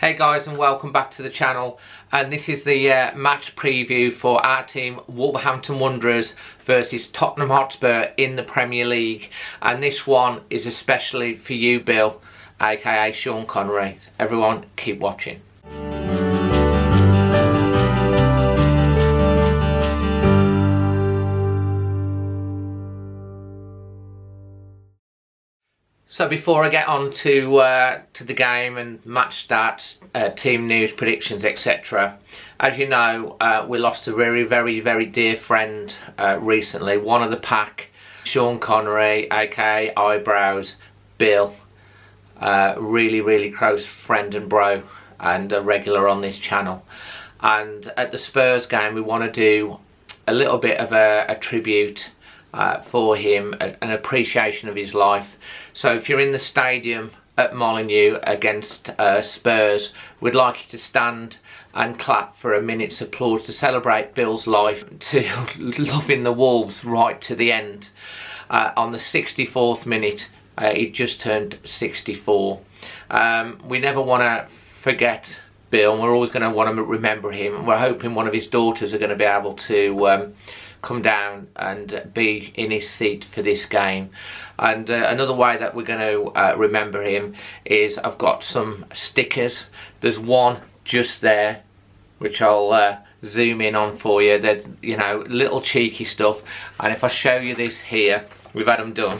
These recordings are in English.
Hey guys, and welcome back to the channel, and this is the match preview for our team Wolverhampton Wanderers versus Tottenham Hotspur in the Premier League, and this one is especially for you, Bill, aka Sean Connery. Everyone keep watching. So before I get on to the game and match stats, team news, predictions, etc. As you know, we lost a very dear friend recently. One of the pack, Sean Connery, aka Eyebrows, Bill. Really close friend and bro, and a regular on this channel. And at the Spurs game, we want to do a little bit of a tribute for him, an appreciation of his life. So if you're in the stadium at Molineux against Spurs, we'd like you to stand and clap for a minute's applause to celebrate Bill's life, to loving the Wolves right to the end. On the 64th minute, he just turned 64. We never want to forget Bill, and we're always going to want to remember him, and we're hoping one of his daughters are going to be able to come down and be in his seat for this game. And another way that we're going to remember him is I've got some stickers. There's one just there which I'll zoom in on for you. There's, you know, little cheeky stuff, and if I show you this here, we've had them done,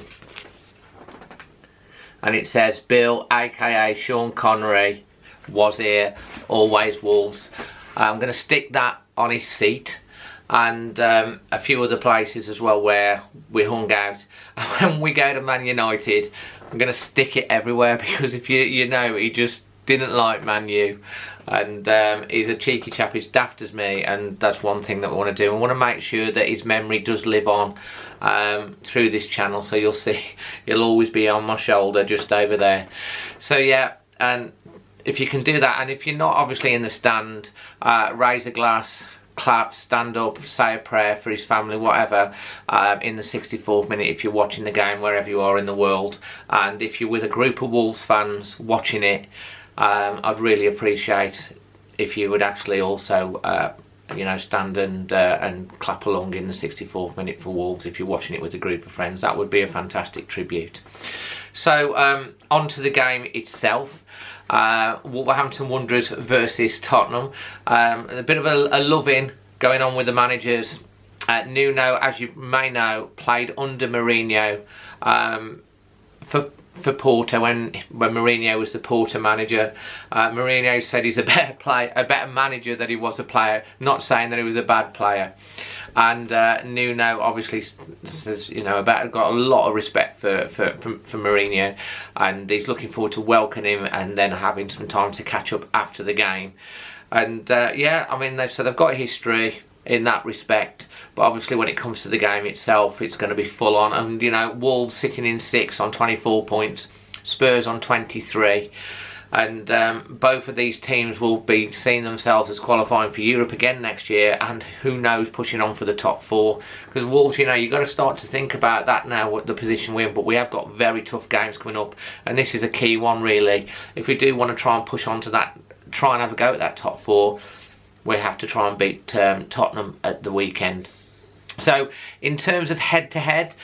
and it says Bill aka Sean Connery was here, always Wolves. I'm going to stick that on his seat, and a few other places as well where we hung out. And when we go to Man United, I'm going to stick it everywhere, because if you know, he just didn't like Man U, and he's a cheeky chap, he's daft as me, and that's one thing that we want to do. We want to make sure that his memory does live on through this channel, so you'll see he'll always be on my shoulder just over there. So yeah, and if you can do that, and if you're not obviously in the stand, raise a glass, clap, stand up, say a prayer for his family, whatever, in the 64th minute if you're watching the game wherever you are in the world. And if you're with a group of Wolves fans watching it, I'd really appreciate if you would actually also you know, stand and clap along in the 64th minute for Wolves if you're watching it with a group of friends. That would be a fantastic tribute. So on to the game itself. Wolverhampton Wanderers versus Tottenham. A bit of a love-in going on with the managers. Nuno, as you may know, played under Mourinho for Porto when Mourinho was the Porto manager. Mourinho said he's a better manager than he was a player, not saying that he was a bad player. And Nuno obviously says, you know, got a lot of respect for Mourinho, and he's looking forward to welcoming him and then having some time to catch up after the game. And yeah, I mean, they've got history in that respect, but obviously when it comes to the game itself, it's going to be full on. And you know, Wolves sitting in 6th on 24 points, Spurs on 23. And both of these teams will be seeing themselves as qualifying for Europe again next year, and who knows, pushing on for the top 4. Because Wolves, you know, you've got to start to think about that now, what the position we're in. But we have got very tough games coming up, and this is a key one really. If we do want to try and push on to that, try and have a go at that top 4, we have to try and beat Tottenham at the weekend. So in terms of head-to-head,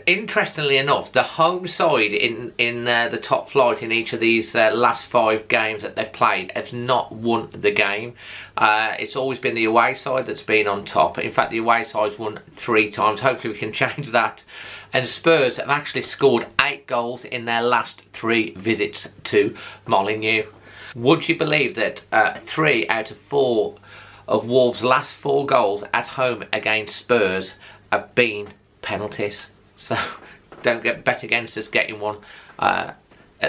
interestingly enough, the home side in the top flight in each of these last 5 games that they've played have not won the game. It's always been the away side that's been on top. In fact, the away side's won 3 times. Hopefully we can change that. And Spurs have actually scored 8 goals in their last 3 visits to Molineux. Would you believe that 3 out of 4 of Wolves' last 4 goals at home against Spurs have been penalties? So don't bet against us getting one at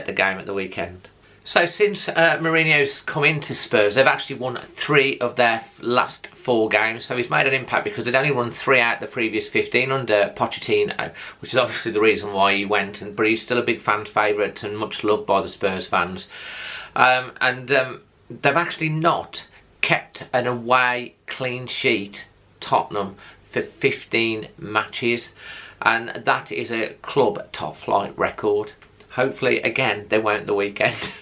the game at the weekend. So since Mourinho's come into Spurs, they've actually won 3 of their last 4 games. So he's made an impact, because they'd only won 3 out of the previous 15 under Pochettino, which is obviously the reason why he went. But he's still a big fan favourite and much loved by the Spurs fans. They've actually not kept an away clean sheet, Tottenham, for 15 matches. And that is a club top flight record. Hopefully, again, they won't the weekend.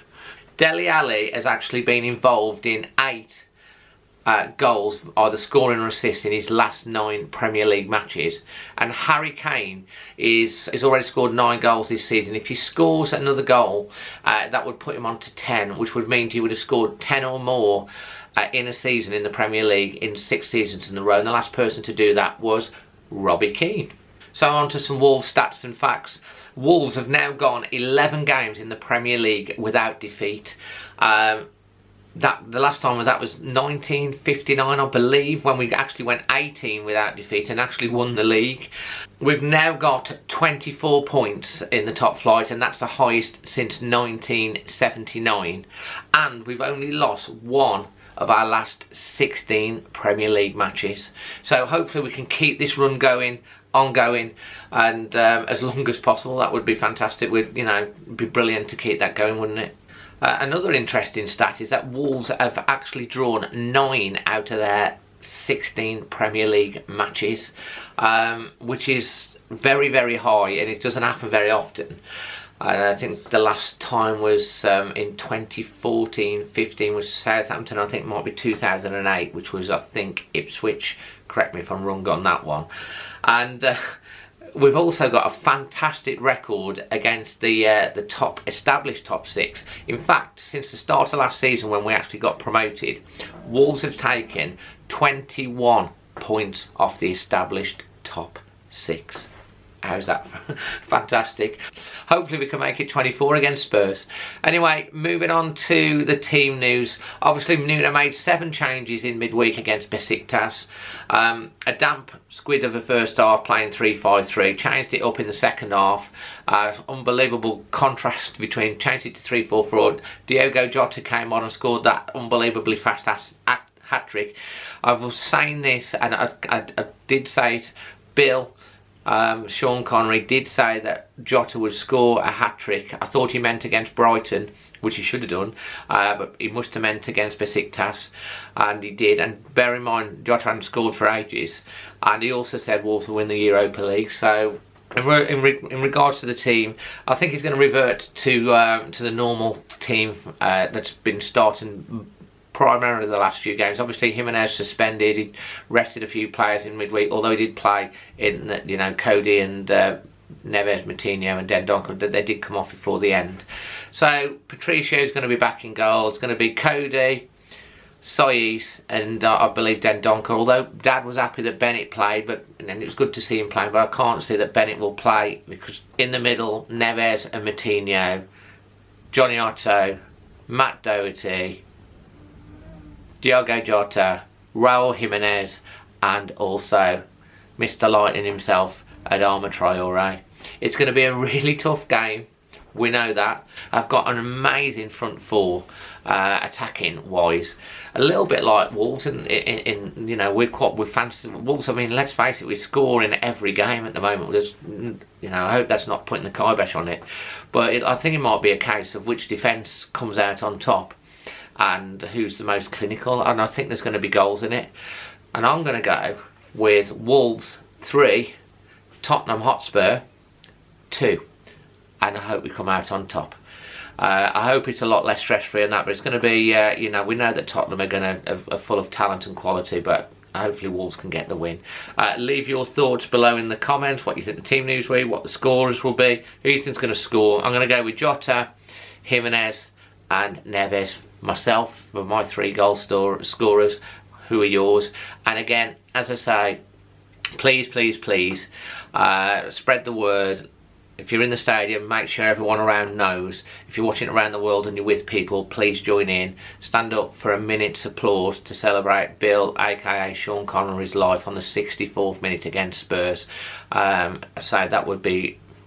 Dele Alli has actually been involved in 8 goals, either scoring or assist, in his last 9 Premier League matches, and Harry Kane is already scored 9 goals this season. If he scores another goal, that would put him on to 10, which would mean he would have scored 10 or more in a season in the Premier League in 6 seasons in a row, and the last person to do that was Robbie Keane. So on to some Wolves stats and facts. Wolves have now gone 11 games in the Premier League without defeat. The last time was 1959, I believe, when we actually went 18 without defeat and actually won the league. We've now got 24 points in the top flight, and that's the highest since 1979. And we've only lost 1 of our last 16 Premier League matches. So hopefully we can keep this run ongoing, and as long as possible. That would be fantastic. It'd be brilliant to keep that going, wouldn't it? Another interesting stat is that Wolves have actually drawn 9 out of their 16 Premier League matches, which is very, very high, and it doesn't happen very often. I think the last time was in 2014-15 was Southampton. I think it might be 2008, which was, I think, Ipswich. Correct me if I'm wrong on that one. And we've also got a fantastic record against the established top 6. In fact, since the start of last season, when we actually got promoted, Wolves have taken 21 points off the established top 6. How's that? Fantastic. Hopefully we can make it 24 against Spurs. Anyway, moving on to the team news. Obviously, Nuno made 7 changes in midweek against Besiktas. A damp squid of a first half, playing 3-5-3. Changed it up in the second half. Unbelievable contrast between, changed it to 3-4-4. Diogo Jota came on and scored that unbelievably fast hat-trick. I was saying this, and I did say it, Bill, Sean Connery did say that Jota would score a hat-trick. I thought he meant against Brighton, which he should have done, but he must have meant against Besiktas, and he did. And bear in mind, Jota hadn't scored for ages, and he also said Wolves will win the Europa League. So in regards to the team, I think he's going to revert to the normal team that's been starting primarily the last few games. Obviously, Jimenez suspended. He rested a few players in midweek, although he did play in, Cody and Neves, Moutinho and Dendoncker. They did come off before the end. So Patricio's going to be back in goal. It's going to be Cody, Sois and I believe Dendoncker. Although Dad was happy that Bennett played, and it was good to see him playing, but I can't see that Bennett will play, because in the middle, Neves and Moutinho, Johnny Otto, Matt Doherty, Diogo Jota, Raul Jimenez, and also Mr. Lightning himself, Adama Traore. It's going to be a really tough game. We know that. I've got an amazing front 4, attacking wise. A little bit like Wolves, we fancy Wolves. I mean, let's face it, we score in every game at the moment. There's, I hope that's not putting the kibosh on it, but I think it might be a case of which defence comes out on top and who's the most clinical, and I think there's going to be goals in it. And I'm going to go with Wolves 3, Tottenham Hotspur 2, and I hope we come out on top. I hope it's a lot less stress-free than that, but it's going to be, we know that Tottenham are full of talent and quality, but hopefully Wolves can get the win. Leave your thoughts below in the comments, what you think the team news will be, what the scorers will be, who you think's going to score. I'm going to go with Jota, Jimenez and Neves. Myself, with my 3 goal scorers. Who are yours? And again, as I say, please, please, please, spread the word. If you're in the stadium, make sure everyone around knows. If you're watching around the world and you're with people, please join in. Stand up for a minute's applause to celebrate Bill, aka Sean Connery's life on the 64th minute against Spurs. So that would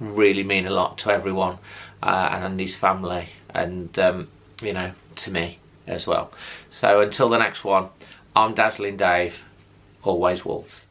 really mean a lot to everyone and his family, and to me as well. So until the next one, I'm Dazzling Dave, always Wolves.